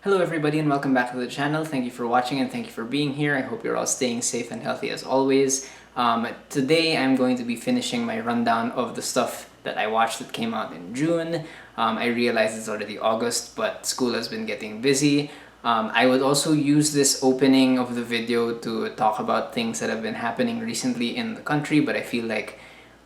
Hello everybody and welcome back to the channel. Thank you for watching and thank you for being here. I hope you're all staying safe and healthy as always. Today I'm going to be finishing my rundown of the stuff that I watched that came out in June. I realize it's already August, but school has been getting busy. I would also use this opening of the video to talk about things that have been happening recently in the country, but I feel like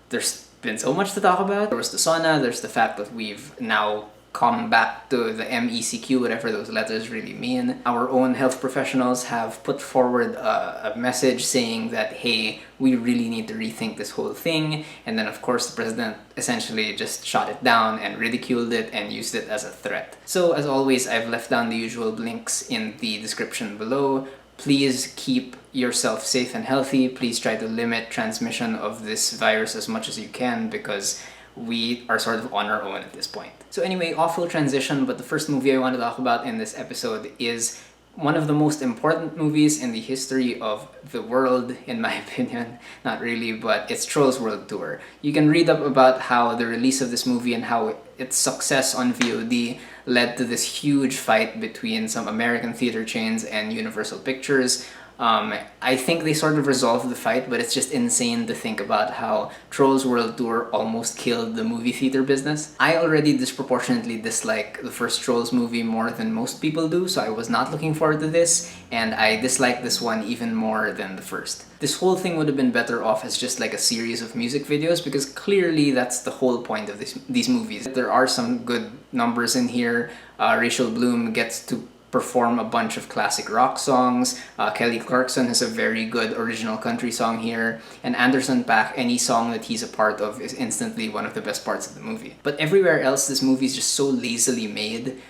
there's been so much to talk about. There was the sauna, there's the fact that we've now come back to the MECQ, whatever those letters really mean. Our own health professionals have put forward a message saying that, hey, we really need to rethink this whole thing. And then of course the president essentially just shot it down and ridiculed it and used it as a threat. So as always, I've left down the usual links in the description below. Please keep yourself safe and healthy. Please try to limit transmission of this virus as much as you can because we are sort of on our own at this point. So anyway, awful transition, but the first movie I want to talk about in this episode is one of the most important movies in the history of the world, in my opinion. Not really, but it's Trolls World Tour. You can read up about how the release of this movie and how its success on VOD led to this huge fight between some American theater chains and Universal Pictures. I think they sort of resolved the fight, but it's just insane to think about how Trolls World Tour almost killed the movie theater business. I already disproportionately dislike the first Trolls movie more than most people do, so I was not looking forward to this, and I dislike this one even more than the first. This whole thing would have been better off as just like a series of music videos, because clearly that's the whole point of these movies. There are some good numbers in here. Rachel Bloom gets to perform a bunch of classic rock songs. Kelly Clarkson has a very good original country song here. And Anderson .Paak, any song that he's a part of is instantly one of the best parts of the movie. But everywhere else, this movie is just so lazily made.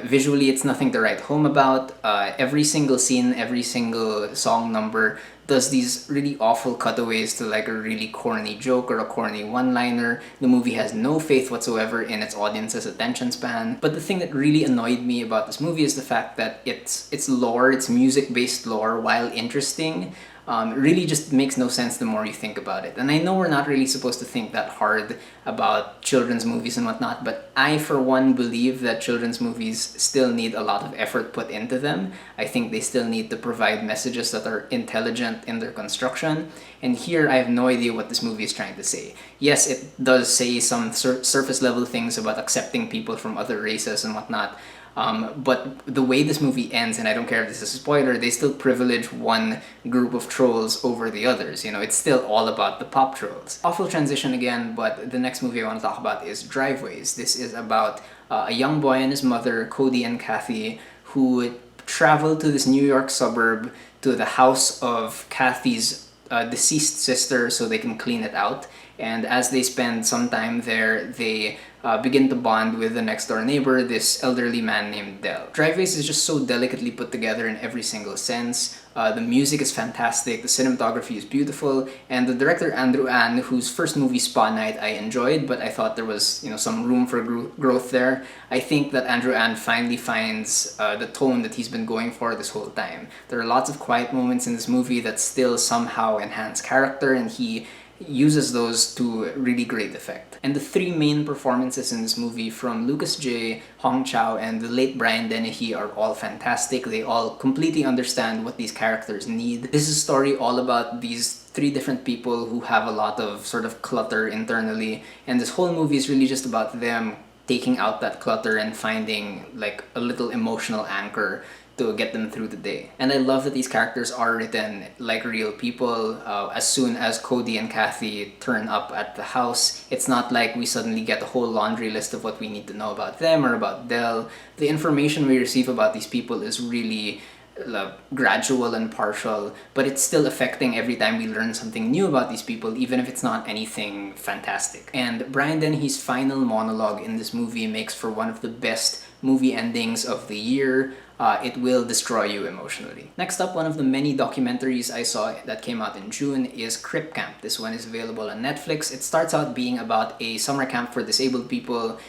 Visually, it's nothing to write home about. Every single scene, every single song number does these really awful cutaways to like a really corny joke or a corny one-liner. The movie has no faith whatsoever in its audience's attention span. But the thing that really annoyed me about this movie is the fact that its lore, its music-based lore, while interesting, really just makes no sense the more you think about it. And I know we're not really supposed to think that hard about children's movies and whatnot, but I, for one, believe that children's movies still need a lot of effort put into them. I think they still need to provide messages that are intelligent in their construction. And here, I have no idea what this movie is trying to say. Yes, it does say some surface level things about accepting people from other races and whatnot, but the way this movie ends, and I don't care if this is a spoiler, they still privilege one group of trolls over the others. You know, it's still all about the pop trolls. Awful transition again, but the next movie I want to talk about is Driveways. This is about a young boy and his mother, Cody and Kathy, who travel to this New York suburb to the house of Kathy's deceased sister so they can clean it out. And as they spend some time there, they begin to bond with the next door neighbor, this elderly man named Del. Driveways is just so delicately put together in every single sense. The music is fantastic, the cinematography is beautiful, and the director Andrew Ann, whose first movie Spa Night I enjoyed, but I thought there was some room for growth there. I think that Andrew Ann finally finds the tone that he's been going for this whole time. There are lots of quiet moments in this movie that still somehow enhance character, and he uses those to really great effect. And the three main performances in this movie from Lucas J, Hong Chow, and the late Brian Dennehy are all fantastic. They all completely understand what these characters need. This is a story all about these three different people who have a lot of sort of clutter internally, and this whole movie is really just about them taking out that clutter and finding like a little emotional anchor to get them through the day. And I love that these characters are written like real people. As soon as Cody and Kathy turn up at the house, it's not like we suddenly get a whole laundry list of what we need to know about them or about Del. The information we receive about these people is really gradual and partial, but it's still affecting every time we learn something new about these people, even if it's not anything fantastic. And Brian Dennehy's final monologue in this movie makes for one of the best movie endings of the year. It will destroy you emotionally. Next up, one of the many documentaries I saw that came out in June is Crip Camp. This one is available on Netflix. It starts out being about a summer camp for disabled people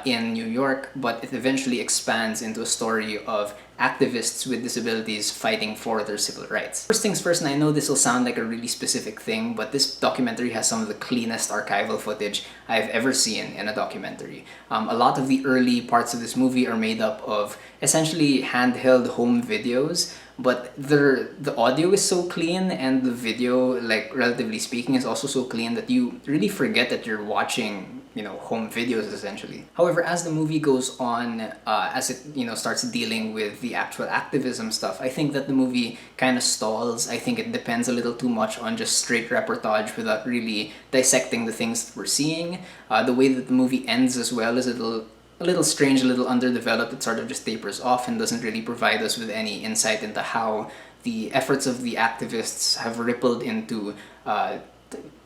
in New York, but it eventually expands into a story of activists with disabilities fighting for their civil rights. First things first, and I know this will sound like a really specific thing, but this documentary has some of the cleanest archival footage I've ever seen in a documentary. A lot of the early parts of this movie are made up of essentially handheld home videos, but the audio is so clean and the video, like relatively speaking, is also so clean that you really forget that you're watching, you know, home videos essentially. However, as the movie goes on, as it, you know, starts dealing with the actual activism stuff, I think that the movie kind of stalls. I think it depends a little too much on just straight reportage without really dissecting the things that we're seeing. The way that the movie ends as well is a little strange, a little underdeveloped. It sort of just tapers off and doesn't really provide us with any insight into how the efforts of the activists have rippled into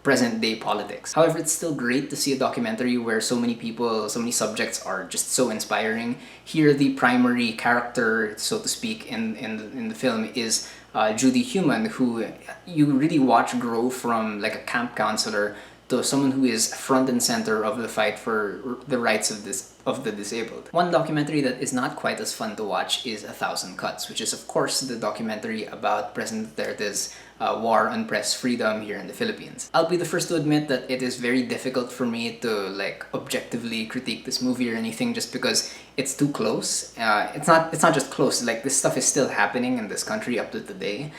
present-day politics. However, it's still great to see a documentary where so many people, so many subjects are just so inspiring. Here, the primary character, so to speak, in the film is Judy Heumann, who you really watch grow from like a camp counselor to someone who is front and center of the fight for the rights of the disabled. One documentary that is not quite as fun to watch is 1,000 Cuts, which is of course the documentary about President Duterte's war on press freedom here in the Philippines. I'll be the first to admit that it is very difficult for me to like objectively critique this movie or anything just because it's too close. It's not just close, like this stuff is still happening in this country up to today.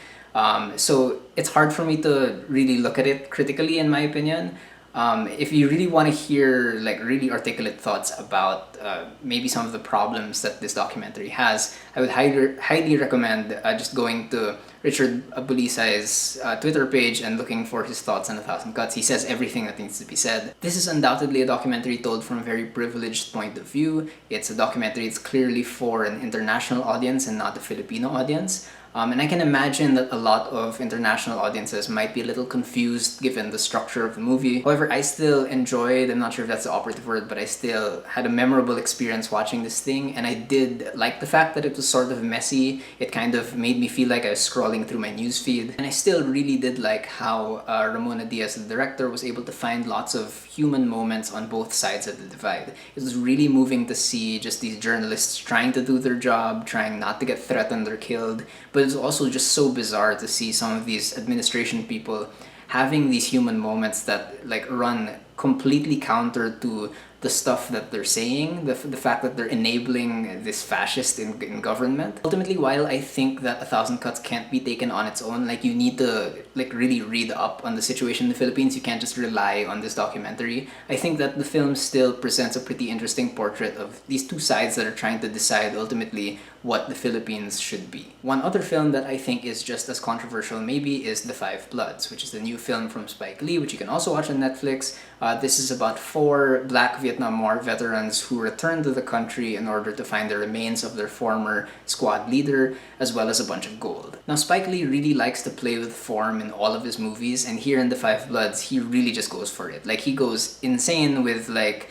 So it's hard for me to really look at it critically, in my opinion. If you really want to hear like really articulate thoughts about maybe some of the problems that this documentary has, I would highly recommend just going to Richard Bulisay's Twitter page and looking for his thoughts on 1,000 Cuts. He says everything that needs to be said. This is undoubtedly a documentary told from a very privileged point of view. It's a documentary that's clearly for an international audience and not a Filipino audience. And I can imagine that a lot of international audiences might be a little confused given the structure of the movie. However, I still enjoyed, I'm not sure if that's the operative word, but I still had a memorable experience watching this thing, and I did like the fact that it was sort of messy. It kind of made me feel like I was scrolling through my newsfeed. And I still really did like how Ramona Diaz, the director, was able to find lots of human moments on both sides of the divide. It was really moving to see just these journalists trying to do their job, trying not to get threatened or killed, but it's also just so bizarre to see some of these administration people having these human moments that like run completely counter to the stuff that they're saying, the fact that they're enabling this fascist in government. Ultimately, while I think that 1,000 Cuts can't be taken on its own, like you need to like really read up on the situation in the Philippines, you can't just rely on this documentary. I think that the film still presents a pretty interesting portrait of these two sides that are trying to decide ultimately what the Philippines should be. One other film that I think is just as controversial maybe is The Five Bloods, which is the new film from Spike Lee, which you can also watch on Netflix. This is about 4 Black Vietnam War veterans who returned to the country in order to find the remains of their former squad leader, as well as a bunch of gold. Now, Spike Lee really likes to play with form in all of his movies, and here in The Five Bloods, he really just goes for it. Like, he goes insane with like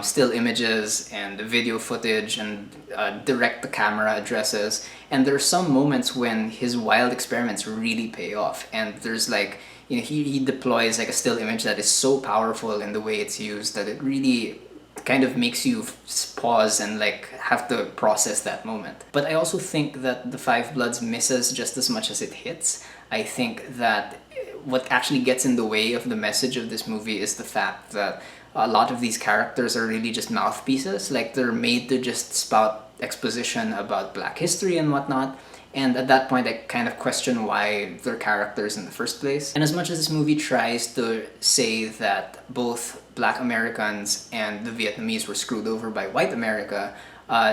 still images and video footage and direct-to-camera addresses, and there are some moments when his wild experiments really pay off, and there's like, you know, he deploys like a still image that is so powerful in the way it's used that it really kind of makes you pause and like have to process that moment. But I also think that The Five Bloods misses just as much as it hits. I think that what actually gets in the way of the message of this movie is the fact that a lot of these characters are really just mouthpieces. Like, they're made to just spout exposition about Black history and whatnot. And at that point, I kind of question why they're characters in the first place. And as much as this movie tries to say that both Black Americans and the Vietnamese were screwed over by white America,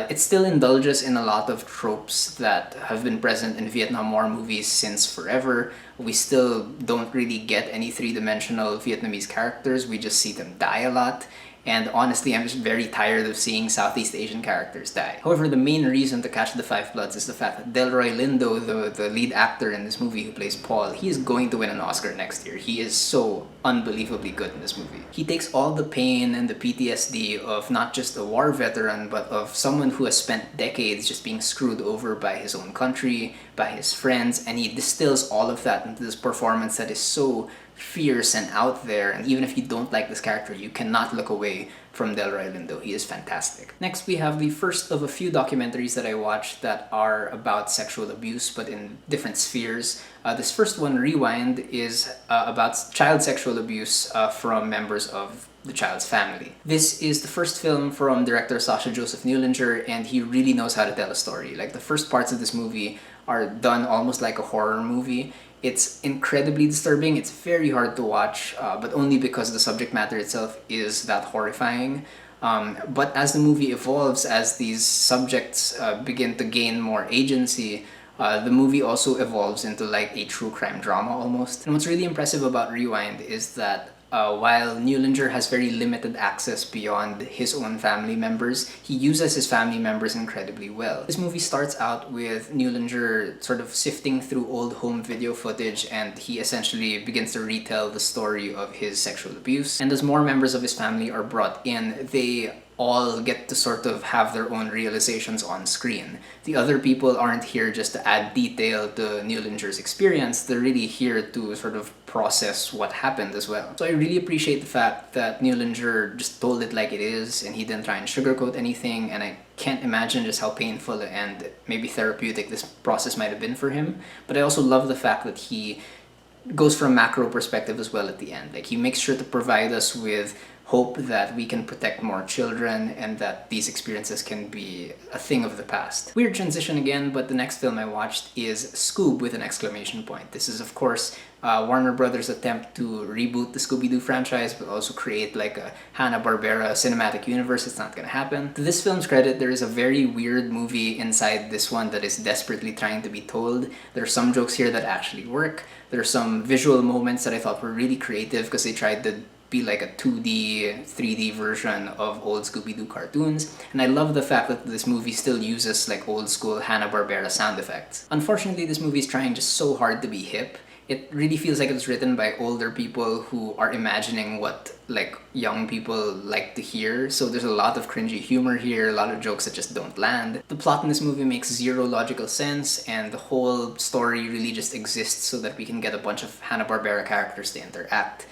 it still indulges in a lot of tropes that have been present in Vietnam War movies since forever. We still don't really get any three-dimensional Vietnamese characters. We just see them die a lot. And honestly, I'm just very tired of seeing Southeast Asian characters die. However, the main reason to catch The Five Bloods is the fact that Delroy Lindo, the lead actor in this movie who plays Paul, he is going to win an Oscar next year. He is so unbelievably good in this movie. He takes all the pain and the PTSD of not just a war veteran, but of someone who has spent decades just being screwed over by his own country, by his friends, and he distills all of that into this performance that is so fierce and out there, and even if you don't like this character, you cannot look away from Delroy Lindo. He is fantastic. Next, we have the first of a few documentaries that I watched that are about sexual abuse, but in different spheres. This first one, Rewind, is about child sexual abuse from members of the child's family. This is the first film from director Sasha Joseph Neulinger, and he really knows how to tell a story. Like, the first parts of this movie are done almost like a horror movie. It's incredibly disturbing, it's very hard to watch, but only because the subject matter itself is that horrifying. But as the movie evolves, as these subjects begin to gain more agency, the movie also evolves into like a true crime drama almost. And what's really impressive about Rewind is that while Neulinger has very limited access beyond his own family members, he uses his family members incredibly well. This movie starts out with Neulinger sort of sifting through old home video footage, and he essentially begins to retell the story of his sexual abuse. And as more members of his family are brought in, they all get to sort of have their own realizations on screen. The other people aren't here just to add detail to Neulinger's experience, they're really here to sort of process what happened as well. So I really appreciate the fact that Neulinger just told it like it is, and he didn't try and sugarcoat anything, and I can't imagine just how painful and maybe therapeutic this process might have been for him. But I also love the fact that he goes from macro perspective as well at the end. Like, he makes sure to provide us with hope that we can protect more children and that these experiences can be a thing of the past. Weird transition again, but the next film I watched is Scoob with an exclamation point. This is, of course, Warner Brothers' attempt to reboot the Scooby-Doo franchise, but also create like a Hanna-Barbera cinematic universe. It's not gonna happen. To this film's credit, there is a very weird movie inside this one that is desperately trying to be told. There are some jokes here that actually work. There are some visual moments that I thought were really creative because they tried to be like a 2D, 3D version of old Scooby-Doo cartoons, and I love the fact that this movie still uses like old school Hanna-Barbera sound effects. Unfortunately, this movie is trying just so hard to be hip. It really feels like it was written by older people who are imagining what like young people like to hear, so there's a lot of cringy humor here, a lot of jokes that just don't land. The plot in this movie makes zero logical sense, and the whole story really just exists so that we can get a bunch of Hanna-Barbera characters to interact.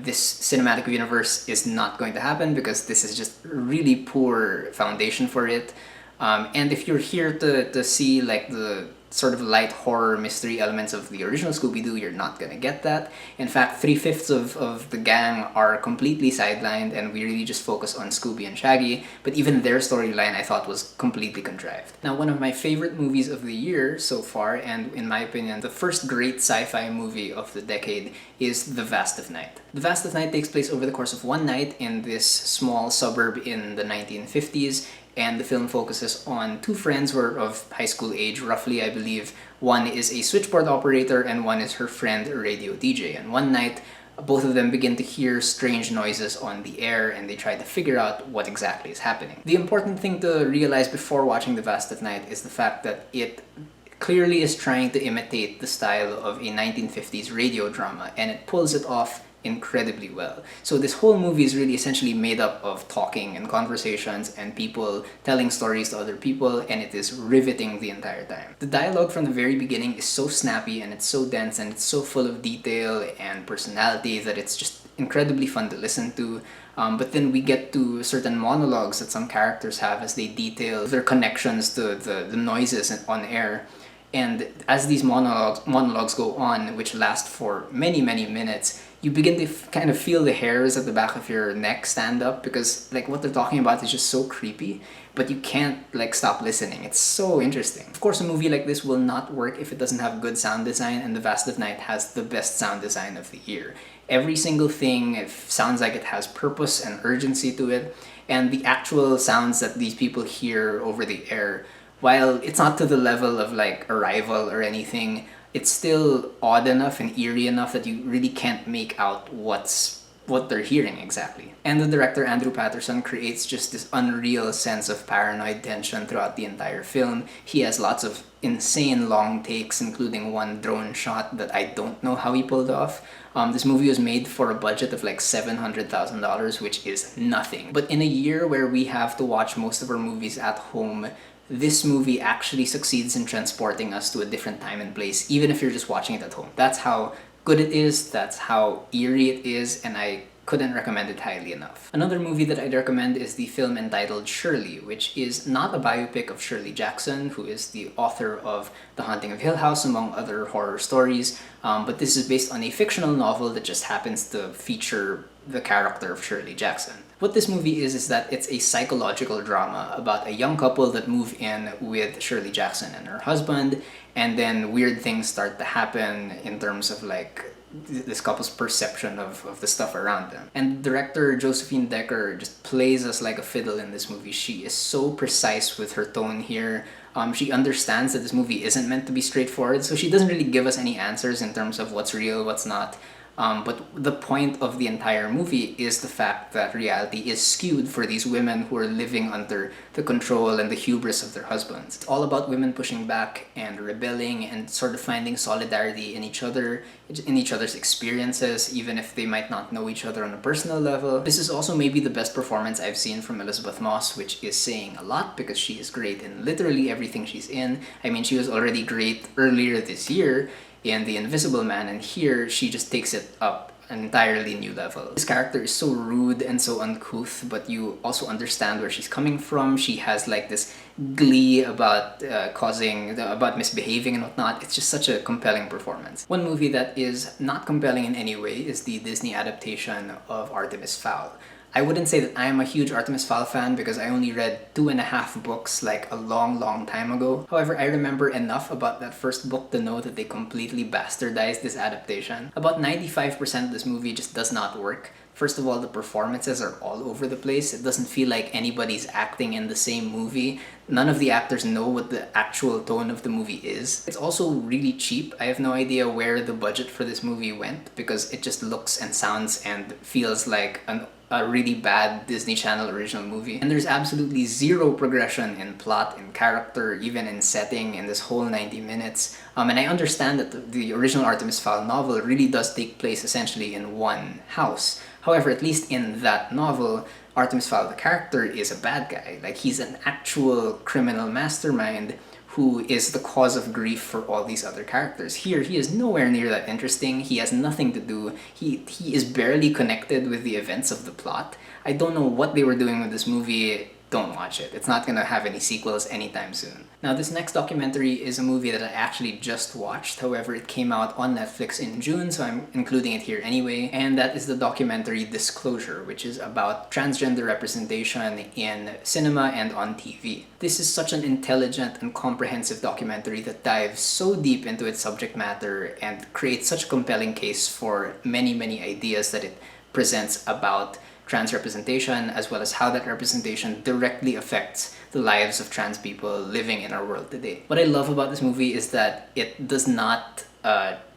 This cinematic universe is not going to happen because this is just really poor foundation for it. And if you're here to see like the sort of light horror mystery elements of the original Scooby-Doo, you're not gonna get that. In fact, 3/5 of the gang are completely sidelined, and we really just focus on Scooby and Shaggy, but even their storyline I thought was completely contrived. Now, one of my favorite movies of the year so far, and in my opinion, the first great sci-fi movie of the decade, is The Vast of Night. The Vast of Night takes place over the course of one night in this small suburb in the 1950s, and the film focuses on two friends who are of high school age, roughly, I believe. One is a switchboard operator and one is her friend, a radio DJ. And one night, both of them begin to hear strange noises on the air, and they try to figure out what exactly is happening. The important thing to realize before watching The Vast of Night is the fact that it clearly is trying to imitate the style of a 1950s radio drama, and it pulls it off incredibly well. So this whole movie is really essentially made up of talking and conversations and people telling stories to other people, and it is riveting the entire time. The dialogue from the very beginning is so snappy, and it's so dense, and it's so full of detail and personality that it's just incredibly fun to listen to. But then we get to certain monologues that some characters have as they detail their connections to the noises on air. And as these monologues go on, which last for many, many minutes, you begin to kind of feel the hairs at the back of your neck stand up, because like what they're talking about is just so creepy, but you can't like stop listening. It's so interesting. Of course, a movie like this will not work if it doesn't have good sound design, and The Vast of Night has the best sound design of the year. Every single thing sounds like it has purpose and urgency to it, and the actual sounds that these people hear over the air, while it's not to the level of like Arrival or anything, it's still odd enough and eerie enough that you really can't make out what they're hearing exactly. And the director, Andrew Patterson, creates just this unreal sense of paranoid tension throughout the entire film. He has lots of insane long takes, including one drone shot that I don't know how he pulled off. This movie was made for a budget of like $700,000, which is nothing. But in a year where we have to watch most of our movies at home, this movie actually succeeds in transporting us to a different time and place, even if you're just watching it at home. That's how good it is, that's how eerie it is, and I couldn't recommend it highly enough. Another movie that I'd recommend is the film entitled Shirley, which is not a biopic of Shirley Jackson, who is the author of The Haunting of Hill House, among other horror stories, but this is based on a fictional novel that just happens to feature the character of Shirley Jackson. What this movie is that it's a psychological drama about a young couple that move in with Shirley Jackson and her husband, and then weird things start to happen in terms of like this couple's perception of the stuff around them. And director Josephine Decker just plays us like a fiddle in this movie. She is so precise with her tone here. She understands that this movie isn't meant to be straightforward, so she doesn't really give us any answers in terms of what's real, what's not. But the point of the entire movie is the fact that reality is skewed for these women who are living under the control and the hubris of their husbands. It's all about women pushing back and rebelling and sort of finding solidarity in each other, in each other's experiences, even if they might not know each other on a personal level. This is also maybe the best performance I've seen from Elizabeth Moss, which is saying a lot because she is great in literally everything she's in. I mean, she was already great earlier this year in The Invisible Man, and here she just takes it up an entirely new level. This character is so rude and so uncouth, but you also understand where she's coming from. She has like this glee about about misbehaving and whatnot. It's just such a compelling performance. One movie that is not compelling in any way is the Disney adaptation of Artemis Fowl. I wouldn't say that I am a huge Artemis Fowl fan because I only read 2.5 books like a long time ago. However, I remember enough about that first book to know that they completely bastardized this adaptation. About 95% of this movie just does not work. First of all, the performances are all over the place. It doesn't feel like anybody's acting in the same movie. None of the actors know what the actual tone of the movie is. It's also really cheap. I have no idea where the budget for this movie went because it just looks and sounds and feels like a really bad Disney Channel original movie. And there's absolutely zero progression in plot, in character, even in setting in this whole 90 minutes. And I understand that the original Artemis Fowl novel really does take place essentially in one house. However, at least in that novel, Artemis Fowl, the character, is a bad guy. Like, he's an actual criminal mastermind who is the cause of grief for all these other characters. Here, he is nowhere near that interesting. He has nothing to do. He is barely connected with the events of the plot. I don't know what they were doing with this movie. Don't watch it. It's not gonna have any sequels anytime soon. Now, this next documentary is a movie that I actually just watched. However, it came out on Netflix in June, so I'm including it here anyway. And that is the documentary Disclosure, which is about transgender representation in cinema and on TV. This is such an intelligent and comprehensive documentary that dives so deep into its subject matter and creates such a compelling case for many ideas that it presents about trans representation, as well as how that representation directly affects the lives of trans people living in our world today. What I love about this movie is that it does not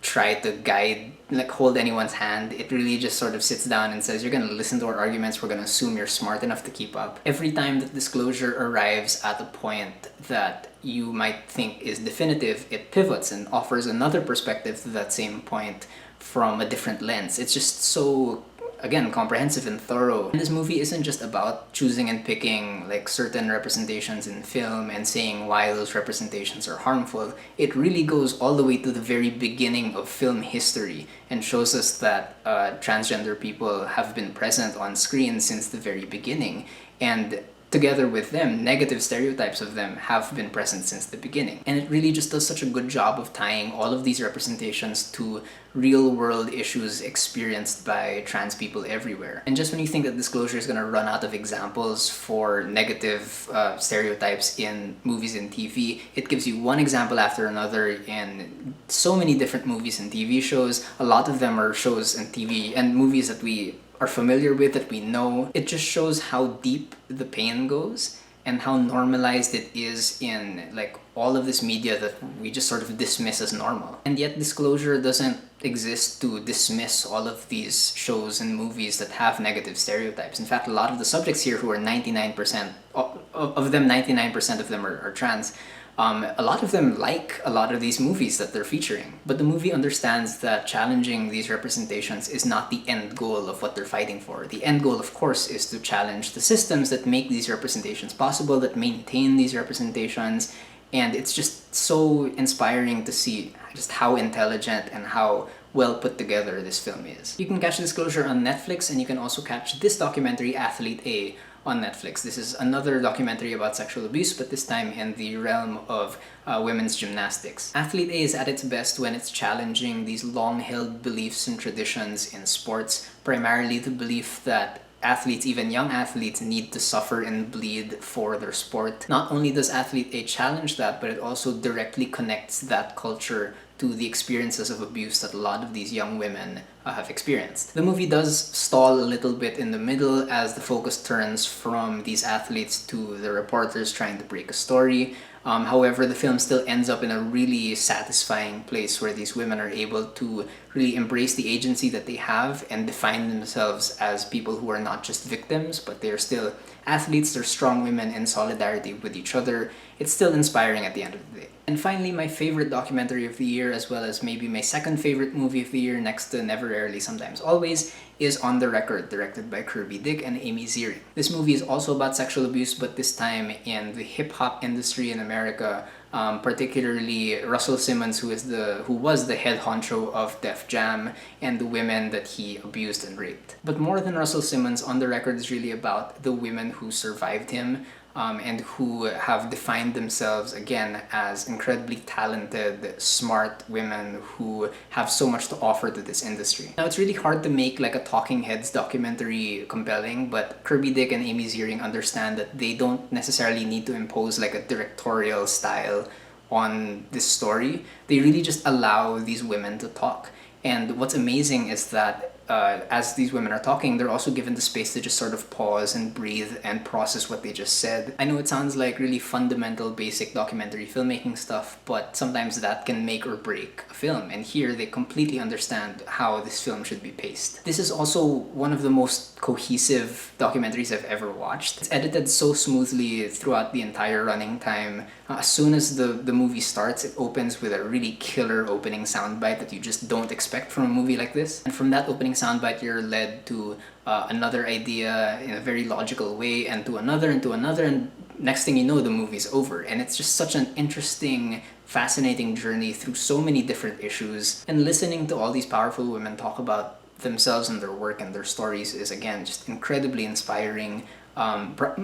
try to guide, like hold anyone's hand. It really just sort of sits down and says, you're gonna listen to our arguments, we're gonna assume you're smart enough to keep up. Every time that Disclosure arrives at a point that you might think is definitive, it pivots and offers another perspective to that same point from a different lens. It's just so, again, comprehensive and thorough. And this movie isn't just about choosing and picking like certain representations in film and saying why those representations are harmful. It really goes all the way to the very beginning of film history and shows us that transgender people have been present on screen since the very beginning. And together with them, negative stereotypes of them have been present since the beginning. And it really just does such a good job of tying all of these representations to real-world issues experienced by trans people everywhere. And just when you think that Disclosure is going to run out of examples for negative stereotypes in movies and TV, it gives you one example after another in so many different movies and TV shows. A lot of them are shows and TV and movies that we are familiar with, that we know. It just shows how deep the pain goes and how normalized it is in like all of this media that we just sort of dismiss as normal. And yet Disclosure doesn't exist to dismiss all of these shows and movies that have negative stereotypes. In fact, a lot of the subjects here who are 99% of them, 99% of them are trans. A lot of them like a lot of these movies that they're featuring. But the movie understands that challenging these representations is not the end goal of what they're fighting for. The end goal, of course, is to challenge the systems that make these representations possible, that maintain these representations. And it's just so inspiring to see just how intelligent and how well put together this film is. You can catch Disclosure on Netflix, and you can also catch this documentary, Athlete A, on Netflix. This is another documentary about sexual abuse, but this time in the realm of women's gymnastics. Athlete A is at its best when it's challenging these long-held beliefs and traditions in sports, primarily the belief that athletes, even young athletes, need to suffer and bleed for their sport. Not only does Athlete A challenge that, but it also directly connects that culture to the experiences of abuse that a lot of these young women have experienced. The movie does stall a little bit in the middle as the focus turns from these athletes to the reporters trying to break a story. However, the film still ends up in a really satisfying place where these women are able to really embrace the agency that they have and define themselves as people who are not just victims, but they're still athletes, they're strong women in solidarity with each other. It's still inspiring at the end of the day. And finally, my favorite documentary of the year, as well as maybe my second favorite movie of the year next to Never Rarely Sometimes Always, is On the Record, directed by Kirby Dick and Amy Ziering. This movie is also about sexual abuse, but this time in the hip-hop industry in America, particularly Russell Simmons, who was the head honcho of Def Jam, and the women that he abused and raped. But more than Russell Simmons, On the Record is really about the women who survived him, and who have defined themselves again as incredibly talented, smart women who have so much to offer to this industry. Now, it's really hard to make like a Talking Heads documentary compelling, but Kirby Dick and Amy Ziering understand that they don't necessarily need to impose like a directorial style on this story. They really just allow these women to talk. And what's amazing is that as these women are talking, they're also given the space to just sort of pause and breathe and process what they just said. I know it sounds like really fundamental, basic documentary filmmaking stuff, but sometimes that can make or break a film, and here they completely understand how this film should be paced. This is also one of the most cohesive documentaries I've ever watched. It's edited so smoothly throughout the entire running time. As soon as the movie starts, it opens with a really killer opening soundbite that you just don't expect from a movie like this. And from that opening soundbite, you're led to another idea in a very logical way, and to another, and next thing you know, the movie's over. And it's just such an interesting, fascinating journey through so many different issues. And listening to all these powerful women talk about themselves and their work and their stories is, again, just incredibly inspiring.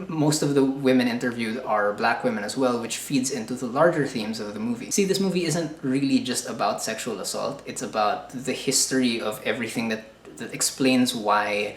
Most of the women interviewed are Black women as well, which feeds into the larger themes of the movie. See, this movie isn't really just about sexual assault. It's about the history of everything that explains why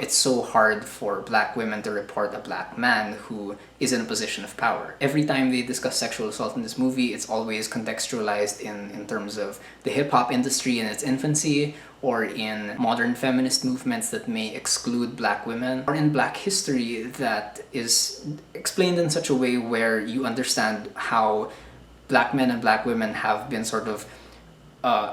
it's so hard for Black women to report a Black man who is in a position of power. Every time they discuss sexual assault in this movie, it's always contextualized in terms of the hip-hop industry in its infancy, or in modern feminist movements that may exclude Black women, or in Black history that is explained in such a way where you understand how Black men and Black women have been sort of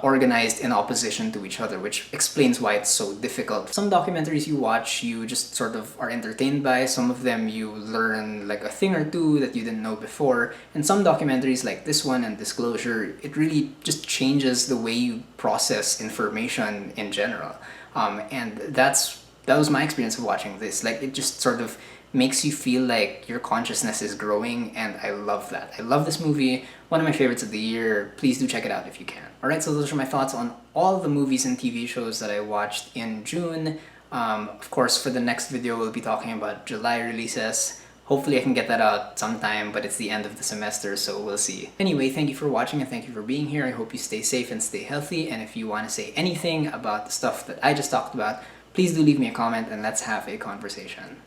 organized in opposition to each other, which explains why it's so difficult. Some documentaries you watch, you just sort of are entertained by. Some of them you learn like a thing or two that you didn't know before. And some documentaries like this one and Disclosure, it really just changes the way you process information in general. And that was my experience of watching this. Like, it just sort of makes you feel like your consciousness is growing, and I love that. I love this movie, one of my favorites of the year. Please do check it out if you can. Alright, so those are my thoughts on all the movies and TV shows that I watched in June. Of course, for the next video, we'll be talking about July releases. Hopefully I can get that out sometime, but it's the end of the semester, so we'll see. Anyway, thank you for watching and thank you for being here. I hope you stay safe and stay healthy, and if you want to say anything about the stuff that I just talked about, please do leave me a comment and let's have a conversation.